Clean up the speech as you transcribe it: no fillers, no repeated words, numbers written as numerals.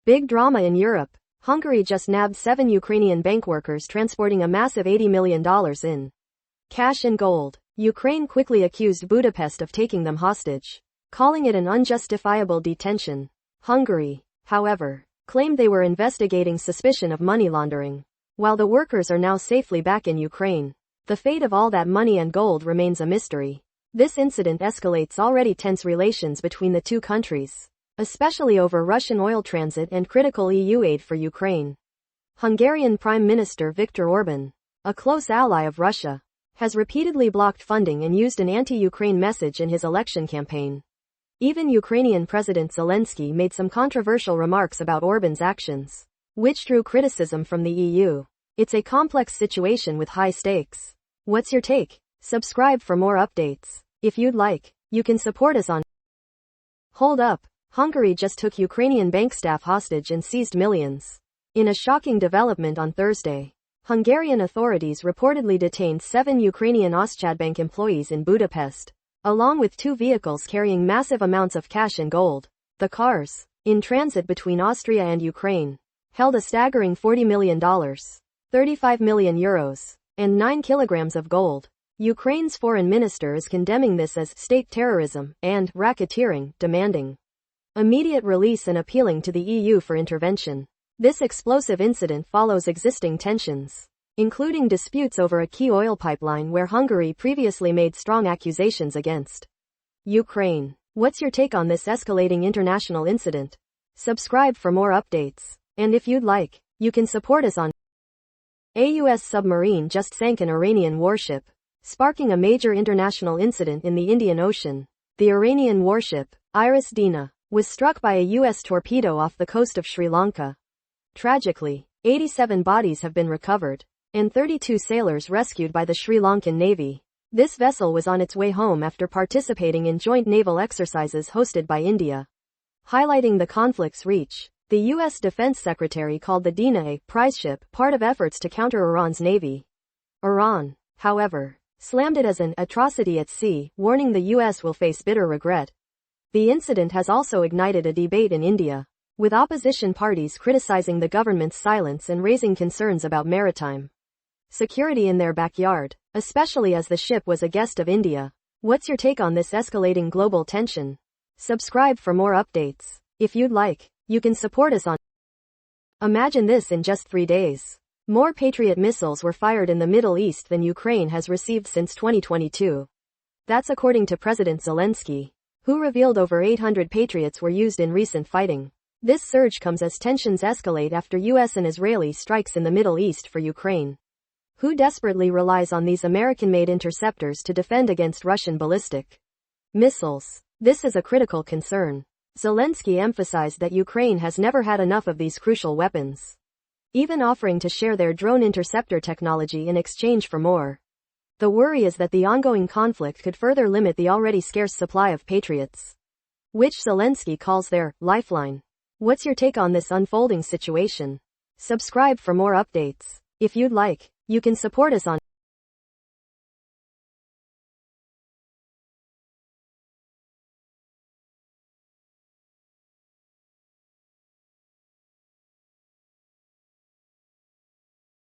Big drama in Europe. Hungary just nabbed 7 Ukrainian bank workers transporting a massive $80 million in cash and gold. Ukraine quickly accused Budapest of taking them hostage, calling it an unjustifiable detention. Hungary, however, claimed they were investigating suspicion of money laundering. While the workers are now safely back in Ukraine, the fate of all that money and gold remains a mystery. This incident escalates already tense relations between the two countries, especially over Russian oil transit and critical EU aid for Ukraine. Hungarian Prime Minister Viktor Orban, a close ally of Russia, has repeatedly blocked funding and used an anti-Ukraine message in his election campaign. Even Ukrainian President Zelensky made some controversial remarks about Orban's actions, which drew criticism from the EU. It's a complex situation with high stakes. What's your take? Subscribe for more updates. If you'd like, you can support us on. Hold up. Hungary just took Ukrainian bank staff hostage and seized millions. In a shocking development on Thursday, Hungarian authorities reportedly detained 7 Ukrainian Oszczędbank employees in Budapest, along with 2 vehicles carrying massive amounts of cash and gold. The cars, in transit between Austria and Ukraine, held a staggering $40 million, 35 million euros, and 9 kilograms of gold. Ukraine's foreign minister is condemning this as state terrorism and racketeering, demanding immediate release and appealing to the EU for intervention. This explosive incident follows existing tensions, including disputes over a key oil pipeline where Hungary previously made strong accusations against Ukraine. What's your take on this escalating international incident? Subscribe for more updates. And if you'd like, you can support us on. A U.S. submarine just sank an Iranian warship, sparking a major international incident in the Indian Ocean. The Iranian warship, Iris Dina, was struck by a U.S. torpedo off the coast of Sri Lanka. Tragically, 87 bodies have been recovered, and 32 sailors rescued by the Sri Lankan Navy. This vessel was on its way home after participating in joint naval exercises hosted by India. Highlighting the conflict's reach, the U.S. Defense Secretary called the Dina a prize ship, part of efforts to counter Iran's navy. Iran, however, slammed it as an atrocity at sea, warning the U.S. will face bitter regret. The incident has also ignited a debate in India, with opposition parties criticizing the government's silence and raising concerns about maritime security in their backyard, especially as the ship was a guest of India. What's your take on this escalating global tension? Subscribe for more updates. If you'd like, you can support us on. Imagine this: in just 3 days, more Patriot missiles were fired in the Middle East than Ukraine has received since 2022. That's according to President Zelensky, who revealed over 800 Patriots were used in recent fighting. This surge comes as tensions escalate after US and Israeli strikes in the Middle East for Ukraine, who desperately relies on these American-made interceptors to defend against Russian ballistic missiles. This is a critical concern. Zelensky emphasized that Ukraine has never had enough of these crucial weapons, even offering to share their drone interceptor technology in exchange for more. The worry is that the ongoing conflict could further limit the already scarce supply of Patriots, which Zelensky calls their lifeline. What's your take on this unfolding situation? Subscribe for more updates. If you'd like, you can support us on.